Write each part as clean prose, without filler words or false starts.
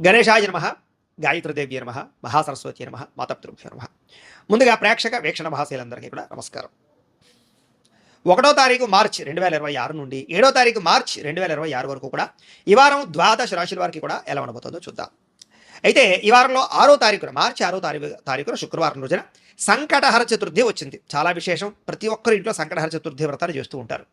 గణేశాయ నమః, గాయత్రీదేవ్యై నమః, మహాసరస్వతి నమః, మాతాపితృభ్యో నమః. ముందుగా ప్రేక్షక వీక్షణ మహాశైలందరికీ కూడా నమస్కారం. 1వ తారీఖు మార్చి 2026 నుండి 7వ తారీఖు మార్చి 2026 వరకు కూడా ఈ వారం ద్వాదశ రాశుల వారికి కూడా ఎలా ఉండబోతుందో చూద్దాం. అయితే ఈ వారంలో 6వ తారీఖున మార్చి 6వ తారీఖున శుక్రవారం రోజున సంకటహర చతుర్థి వచ్చింది. చాలా విశేషం. ప్రతి ఒక్కరు ఇంట్లో సంకటహర చతుర్థి వ్రతాన్ని చేస్తూ ఉంటారు.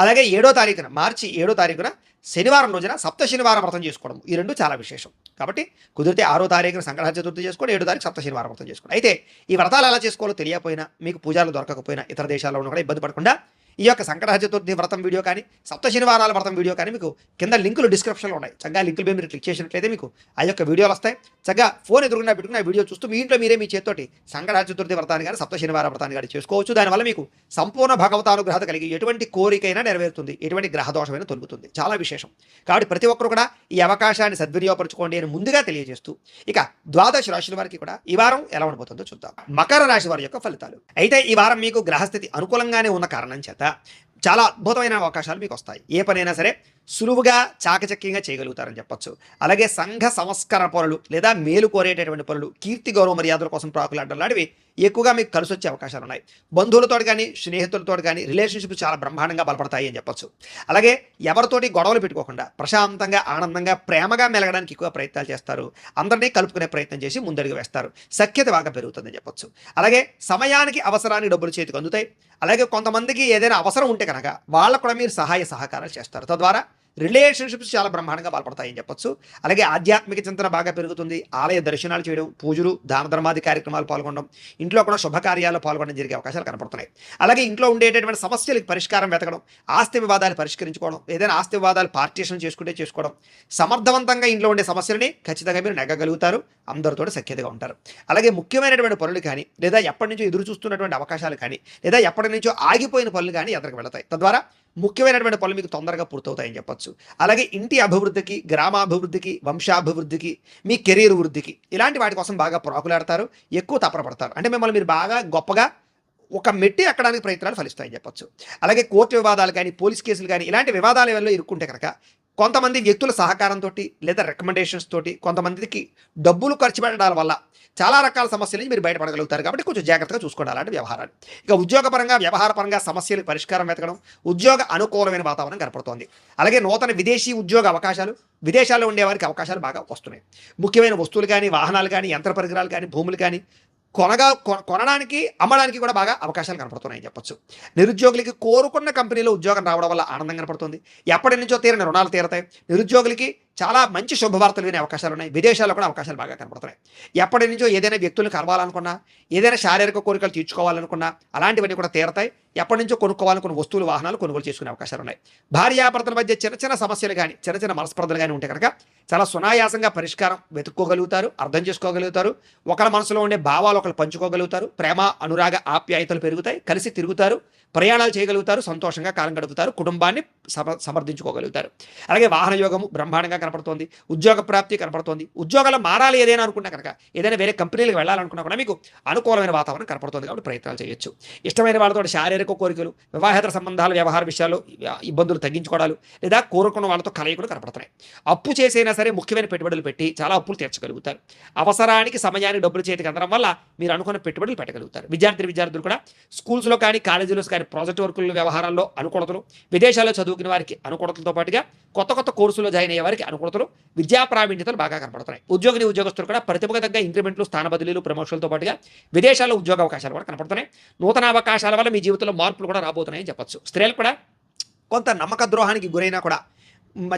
అలాగే 7వ తారీఖున మార్చి 7వ తారీఖున శనివారం రోజున సప్త శనివారం వ్రతం చేసుకోవడం, ఈ రెండు చాలా విశేషం. కాబట్టి కుదిరితే 6వ తారీఖున సంకటహర చతుర్థి చేసుకోండి, 7వ తారీఖు సప్త శనివారం వ్రతం చేసుకోండి. అయితే ఈ వ్రతాలు ఎలా చేసుకోవాలో తెలియకపోయినా, మీకు పూజలు దొరకకపోయినా, ఇతర దేశాల్లో ఉన్న కూడా ఇబ్బంది పడకుండా ఈ యొక్క సంకటహర చతుర్థి వ్రతం వీడియో కానీ సప్త శనివారాల వ్రతం వీడియో కానీ మీకు కింద లింకులు డిస్క్రిప్షన్లో ఉన్నాయి. చక్కగా లింకులు మీరు క్లిక్ చేసినట్లయితే మీకు ఆ యొక్క వీడియోలు వస్తాయి. చక్కగా ఫోన్ ఎదురుకుండా పెట్టుకుని ఆ వీడియో చూస్తూ మీ ఇంట్లో మీరే మీ చేతితోటి సంకటహర చతుర్థి వ్రతాన్ని కానీ సప్త శనివార వ్రతాన్ని కానీ చేసుకోవచ్చు. దానివల్ల మీకు సంపూర్ణ భగవతానుగ్రహత కలిగి ఎటువంటి కోరికైనా నెరవేరుతుంది, ఎటువంటి గ్రహదోషమైనా తొలుగుతుంది. చాలా విశేషం. కాబట్టి ప్రతి ఒక్కరు కూడా ఈ అవకాశాన్ని సద్వినియోగపరచుకోండి అని ముందుగా తెలియజేస్తూ ఇక ద్వాదశ రాశుల వారికి కూడా ఈ వారం ఎలా ఉండబోతుందో చూద్దాం. మకర రాశి వారి యొక్క ఫలితాలు. అయితే ఈ వారం మీకు గ్రహస్థితి అనుకూలంగానే ఉన్న కారణం చేత చాలా అద్భుతమైన అవకాశాలు మీకు వస్తాయి. ఏ పనైనా సరే సులువుగా చాకచక్యంగా చేయగలుగుతారని చెప్పొచ్చు. అలాగే సంఘ సంస్కరణ పనులు లేదా మేలు కోరేటటువంటి పనులు, కీర్తి గౌరవ మర్యాదల కోసం ప్రాకులాడడం లాంటివి ఎక్కువగా మీకు కలిసి వచ్చే అవకాశాలు ఉన్నాయి. బంధువులతో కానీ స్నేహితులతో కానీ రిలేషన్షిప్ చాలా బ్రహ్మాండంగా బలపడతాయి అని చెప్పొచ్చు. అలాగే ఎవరితోటి గొడవలు పెట్టుకోకుండా ప్రశాంతంగా ఆనందంగా ప్రేమగా మెలగడానికి ఎక్కువ ప్రయత్నాలు చేస్తారు. అందరినీ కలుపుకునే ప్రయత్నం చేసి ముందడుగు వేస్తారు. సఖ్యత బాగా పెరుగుతుందని చెప్పొచ్చు. అలాగే సమయానికి అవసరానికి డబ్బులు చేతికి అందుతాయి. అలాగే కొంతమందికి ఏదైనా అవసరం ఉంటే కనుక వాళ్ళకు కూడా మీరు సహాయ సహకారాలు చేస్తారు. తద్వారా రిలేషన్షిప్స్ చాలా బ్రహ్మాండంగా బలపడతాయని చెప్పొచ్చు. అలాగే ఆధ్యాత్మిక చింతన బాగా పెరుగుతుంది. ఆలయ దర్శనాలు చేయడం, పూజలు, దాన ధర్మాది కార్యక్రమాలు పాల్గొనడం, ఇంట్లో కూడా శుభకార్యాల్లో పాల్గొనడం జరిగే అవకాశాలు కనపడుతున్నాయి. అలాగే ఇంట్లో ఉండేటటువంటి సమస్యలకు పరిష్కారం వెతకడం, ఆస్తి వివాదాలు పరిష్కరించుకోవడం, ఏదైనా ఆస్తి వివాదాలు పార్టీషన్ చేసుకోవడం, సమర్థవంతంగా ఇంట్లో ఉండే సమస్యలని ఖచ్చితంగా మీరు నెగ్గగలుగుతారు. అందరితో సఖ్యతగా ఉంటారు. అలాగే ముఖ్యమైనటువంటి పనులు కానీ లేదా ఎప్పటి నుంచో ఎదురు చూస్తున్నటువంటి అవకాశాలు కానీ లేదా ఎప్పటి నుంచో ఆగిపోయిన పనులు కానీ ఎదురుకు వెళతాయి. తద్వారా ముఖ్యమైనటువంటి పనులు మీకు తొందరగా పూర్తవుతాయని చెప్పొచ్చు. అలాగే ఇంటి అభివృద్ధికి, గ్రామాభివృద్ధికి, వంశాభివృద్ధికి, మీ కెరీర్ వృద్ధికి ఇలాంటి వాటి కోసం బాగా ప్రాకులాడతారు, ఎక్కువ తపనపడతారు. అంటే మిమ్మల్ని మీరు బాగా గొప్పగా ఒక మెట్టి ఎక్కడానికి ప్రయత్నాలు ఫలిస్తాయని చెప్పొచ్చు. అలాగే కోర్టు వివాదాలు కానీ పోలీస్ కేసులు కానీ ఇలాంటి వివాదాల వల్ల ఇరుక్కుంటే కనుక కొంతమంది వ్యక్తుల సహకారంతో లేదా రికమెండేషన్స్ తోటి కొంతమందికి డబ్బులు ఖర్చు పెట్టడాల వల్ల చాలా రకాల సమస్యల నుంచి మీరు బయటపడగలుగుతారు. కాబట్టి కొంచెం జాగ్రత్తగా చూసుకోండి అలాంటి వ్యవహారాలు. ఇక ఉద్యోగపరంగా వ్యవహారపరంగా సమస్యలకు పరిష్కారం వెతకడం, ఉద్యోగ అనుకూలమైన వాతావరణం కనపడుతోంది. అలాగే నూతన విదేశీ ఉద్యోగ అవకాశాలు, విదేశాల్లో ఉండేవారికి అవకాశాలు బాగా వస్తున్నాయి. ముఖ్యమైన వస్తువులు కానీ, వాహనాలు కానీ, యంత్ర పరికరాలు కానీ, భూములు కానీ కొనడానికి అమ్మడానికి కూడా బాగా అవకాశాలు కనపడుతున్నాయని చెప్పొచ్చు. నిరుద్యోగులకి కోరుకున్న కంపెనీలో ఉద్యోగం రావడం వల్ల ఆనందం కనపడుతుంది. ఎప్పటి నుంచో తీరని రుణాలు తీరతాయి. నిరుద్యోగులకి చాలా మంచి శుభవార్తలు వినే అవకాశాలు ఉన్నాయి. విదేశాల్లో కూడా అవకాశాలు బాగా కనపడుతున్నాయి. ఎప్పటి నుంచో ఏదైనా వ్యక్తులను కలవాలనుకున్నా, ఏదైనా శారీరక కోరికలు తీర్చుకోవాలనుకున్నా అలాంటివన్నీ కూడా తీరతాయి. ఎప్పటి నుంచో కొనుక్కోవాలనుకున్న వస్తువులు, వాహనాలు కొనుగోలు చేసుకునే అవకాశాలు ఉన్నాయి. భార్యాభర్తల మధ్య చిన్న చిన్న సమస్యలు కానీ, చిన్న చిన్న మనస్పర్ధలు కానీ ఉంటే కనుక చాలా సునాయాసంగా పరిష్కారం వెతుక్కోగలుగుతారు, అర్థం చేసుకోగలుగుతారు. ఒకరి మనసులో ఉండే భావాలు ఒకరు పంచుకోగలుగుతారు. ప్రేమ, అనురాగ, ఆప్యాయతలు పెరుగుతాయి. కలిసి తిరుగుతారు, ప్రయాణాలు చేయగలుగుతారు, సంతోషంగా కాలం గడుపుతారు, కుటుంబాన్ని సమర్థించుకోగలుగుతారు. అలాగే వాహన యోగము బ్రహ్మాండంగా కనపడుతోంది. ఉద్యోగ ప్రాప్తి కనపడుతోంది. ఉద్యోగాలు మారాలి ఏదైనా అనుకున్నా కనుక, ఏదైనా వేరే కంపెనీలకు వెళ్ళాలనుకున్నా కూడా మీకు అనుకూలమైన వాతావరణం కనపడుతుంది. కాబట్టి ప్రయత్నాలు చేయొచ్చు. ఇష్టమైన వాళ్ళతో శారీరక కోరికలు, వివాహేతర సంబంధాలు, వ్యవహార విషయాల్లో ఇబ్బందులు తగ్గించుకోవడాలు లేదా కోరుకున్న వాళ్ళతో కలయికలు కనపడుతున్నాయి. అప్పు చేసైనా సరే ముఖ్యమైన పెట్టుబడులు పెట్టి చాలా అప్పులు తీర్చగలుగుతారు. అవసరానికి సమయానికి డబ్బులు చేతికి అందడం వల్ల మీరు అనుకున్న పెట్టుబడులు పెట్టగలుగుతారు. విద్యార్థులు కూడా స్కూల్స్లో కానీ, కాలేజీలో కానీ ప్రాజెక్ట్ వర్కుల వ్యవహారాల్లో అనుకూలతలు, విదేశాల్లో చదువుకునే వారికి అనుకూలతలతో పాటుగా కొత్త కోర్సులో జాయిన్ అయ్యే వారికి అనుకూలతలు, విద్యా ప్రావీణ్యతలు బాగా కనపడుతున్నాయి. ఉద్యోగస్తులు కూడా ప్రతిభకు తగ్గ ఇంక్రిమెంట్లు, స్థాన బదిలీలు, ప్రమోషన్లతో పాటుగా విదేశాల్లో ఉద్యోగ అవకాశాలు కూడా కనపడుతున్నాయి. నూతన అవకాశాల వల్ల మీ జీవితంలో మార్పులు కూడా రాబోతున్నాయని చెప్పొచ్చు. స్త్రీలు కూడా కొంత నమ్మక ద్రోహానికి గురైనా కూడా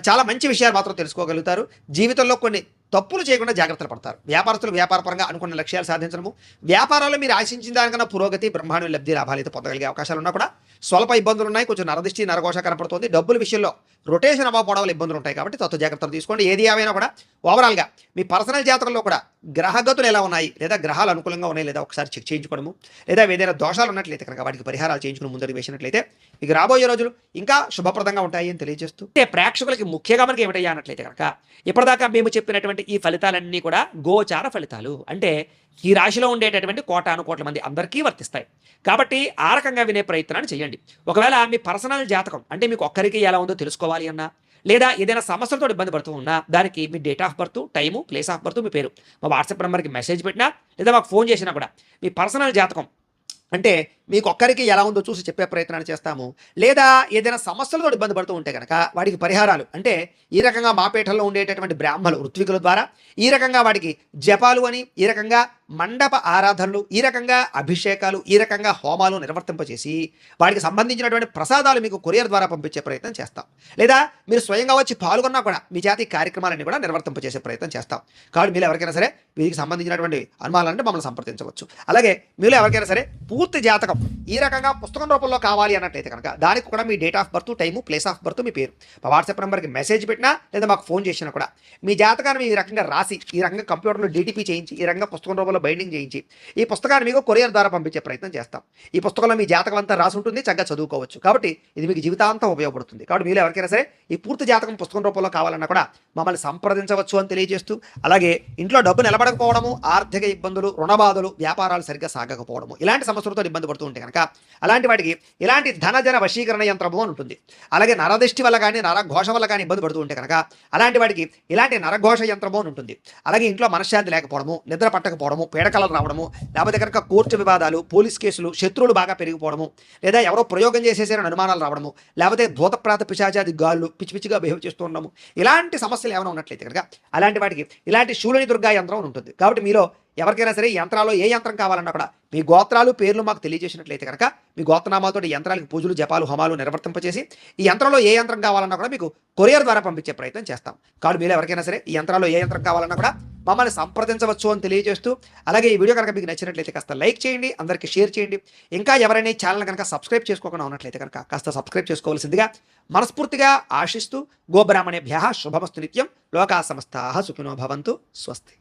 చాలా మంచి విషయాలు మాత్రం తెలుసుకోగలుగుతారు. జీవితంలో కొన్ని తప్పులు చేయకుండా జాగ్రత్తలు పడతారు. వ్యాపారస్తులు వ్యాపారపరంగా అనుకున్న లక్ష్యాలు సాధించడము, వ్యాపారాల్లో మీరు ఆశించిన దానికన్నా పురోగతి, బ్రహ్మాండ లబ్ధి, లాభాలు అయితే పొందగలిగే అవకాశాలు ఉన్నా కూడా స్వల్ప ఇబ్బందులు ఉన్నాయి. కొంచెం నరదిష్టి, నరఘోష కనపడుతుంది. డబ్బుల విషయంలో రొటేషన్ అవ్వకపోవడం వల్ల ఇబ్బందులు ఉంటాయి. కాబట్టి తత్వ జాగ్రత్తలు తీసుకోండి. ఏది ఏమైనా కూడా ఓవరాల్గా మీ పర్సనల్ జాతకంలో కూడా గ్రహగతులు ఎలా ఉన్నాయి లేదా గ్రహాలు అనుకూలంగా ఉన్నాయి లేదా ఒకసారి చెక్ చేయించుకోవడము, లేదా ఏదైనా దోషాలు ఉన్నట్లయితే కనుక వాటికి పరిహారాలు చేయించుకుని ముందరికి వేసినట్లయితే మీకు రాబోయే రోజులు ఇంకా శుభప్రదంగా ఉంటాయి అని తెలియజేస్తూ, ప్రేక్షకులకి ముఖ్యంగా మనకి ఏమిటయ్యా అన్నట్లయితే కనుక ఇప్పటిదాకా మేము చెప్పినటువంటి ఈ ఫలితాలన్నీ కూడా గోచార ఫలితాలు. అంటే ఈ రాశిలో ఉండేటటువంటి కోటాను మంది అందరికీ వర్తిస్తాయి. కాబట్టి ఆ రకంగా వినే ప్రయత్నాన్ని చేయండి. ఒకవేళ మీ పర్సనల్ జాతకం అంటే మీకు ఒక్కరికి ఎలా ఉందో తెలుసుకోవాలి అన్నా, లేదా ఏదైనా సమస్యలతో ఇబ్బంది పడుతూ ఉన్నా దానికి మీ date of birth, time, place of birth, మీ పేరు మా వాట్సాప్ నెంబర్కి మెసేజ్ పెట్టినా లేదా మాకు ఫోన్ చేసినా కూడా మీ పర్సనల్ జాతకం అంటే మీకు ఒక్కరికి ఎలా ఉందో చూసి చెప్పే ప్రయత్నాన్ని చేస్తాము. లేదా ఏదైనా సమస్యలతో ఇబ్బంది పడుతూ ఉంటే కనుక వాటికి పరిహారాలు అంటే ఈ రకంగా మా పీఠంలో ఉండేటటువంటి బ్రాహ్మలు ఋత్వికుల ద్వారా ఈ రకంగా వాటికి జపాలు అని, ఈ రకంగా మండప ఆరాధనలు, ఈ రకంగా అభిషేకాలు, ఈ రకంగా హోమాలు నిర్వర్తింపచేసి వాటికి సంబంధించినటువంటి ప్రసాదాలు మీకు కొరియర్ ద్వారా పంపించే ప్రయత్నం చేస్తాం. లేదా మీరు స్వయంగా వచ్చి పాల్గొన్నా కూడా మీ జాతి కార్యక్రమాలన్నీ కూడా నిర్వర్తింపచేసే ప్రయత్నం చేస్తాం. కాబట్టి మీరు ఎవరికైనా సరే వీరికి సంబంధించినటువంటి అనుమానాలంటే మమ్మల్ని సంప్రదించవచ్చు. అలాగే మీరు ఎవరికైనా సరే పూర్తి జాతకం ఈ రకంగా పుస్తకం రూపంలో కావాలి అన్నట్లయితే కనుక దానికి కూడా మీ date of birth, time, place of birth, మీ పేరు మా వాట్సాప్ నెంబర్కి మెసేజ్ పెట్టినా లేదా మాకు ఫోన్ చేసినా కూడా మీ జాతకాన్ని ఈ రకంగా రాసి ఈ రకంగా కంప్యూటర్లో డీటీపీ చేయించి ఈ రకంగా పుస్తకం రూపంలో బైండింగ్ చేయించి ఈ పుస్తకాన్ని మీకు కొరియర్ ద్వారా పంపించే ప్రయత్నం చేస్తాం. ఈ పుస్తకంలో మీ జాతకం అంతా రాసి ఉంటుంది, చక్కగా చదువుకోవచ్చు. కాబట్టి ఇది మీకు జీవితాంతం ఉపయోగపడుతుంది. కాబట్టి మీరు ఎవరికైనా సరే ఈ పూర్తి జాతకం పుస్తకం రూపంలో కావాలన్నా కూడా మమ్మల్ని సంప్రదించవచ్చు అని తెలియజేస్తూ, అలాగే ఇంట్లో డబ్బు నిలబడకపోవడము, ఆర్థిక ఇబ్బందులు, రుణబాధలు, వ్యాపారాలు సరిగ్గా సాగకపోవడము ఇలాంటి సమస్యలతో ఇబ్బంది పడుతూ ఉంటే కనుక అలాంటి వాటికి ఇలాంటి ధనజన వశీకరణ యంత్రము అని ఉంటుంది. అలాగే నరదృష్టి వల్ల కానీ నరఘోష వల్ల కానీ ఇబ్బంది పడుతూ ఉంటే కనుక అలాంటి వాటికి ఇలాంటి నరఘోష యంత్రము అని ఉంటుంది. అలాగే ఇంట్లో మనశ్శాంతి లేకపోవడము, నిద్ర పట్టకపోవడము, పీడకలలు రావడము, లేకపోతే కనుక కోర్టు వివాదాలు, పోలీస్ కేసులు, శత్రువులు బాగా పెరిగిపోవడము, లేదా ఎవరో ప్రయోగం చేసేసారని అనుమానాలు రావడము, లేకపోతే భూతప్రాత పిశాచాది గాళ్ళు పిచ్చి పిచ్చిగా బిహేవ్ చేస్తూ ఉండము, ఇలాంటి సమస్యలు ఏమైనా ఉన్నట్లయితే కనుక అలాంటి వాటికి ఇలాంటి శూలిని దుర్గా యంత్రం అని ఉంటుంది. కాబట్టి మీలో ఎవరికైనా సరే యంత్రాల్లో ఏ యంత్రం కావాలన్నా కూడా మీ గోత్రాలు, పేర్లు మాకు తెలియజేసినట్లయితే కనుక మీ గోత్రనామాలతో యంత్రాలకు పూజలు, జపాలు, హోమాలు నిర్వర్తింపచేసి ఈ యంత్రంలో ఏ యంత్రం కావాలన్నా కూడా మీకు కొరియర్ ద్వారా పంపించే ప్రయత్నం చేస్తాం. కాబట్టి మీరు ఎవరికైనా సరే ఈ యంత్రాల్లో ఏ యంత్రం కావాలన్నా కూడా మమ్మల్ని సంప్రదించవచ్చు అని తెలియజేస్తూ, అలాగే ఈ వీడియో కనుక మీకు నచ్చినట్లయితే కాస్త లైక్ చేయండి, అందరికీ షేర్ చేయండి. ఇంకా ఎవరైనా ఈ ఛానల్ కనుక సబ్స్క్రైబ్ చేసుకోకుండా ఉన్నట్లయితే కనుక కాస్త సబ్స్క్రైబ్ చేసుకోవాల్సిందిగా మనస్ఫూర్తిగా ఆశిస్తూ, గోబ్రాహ్మణేభ్యః శుభమస్తు నిత్యం, లోకా సమస్తాః సుఖినో భవంతు, స్వస్తి.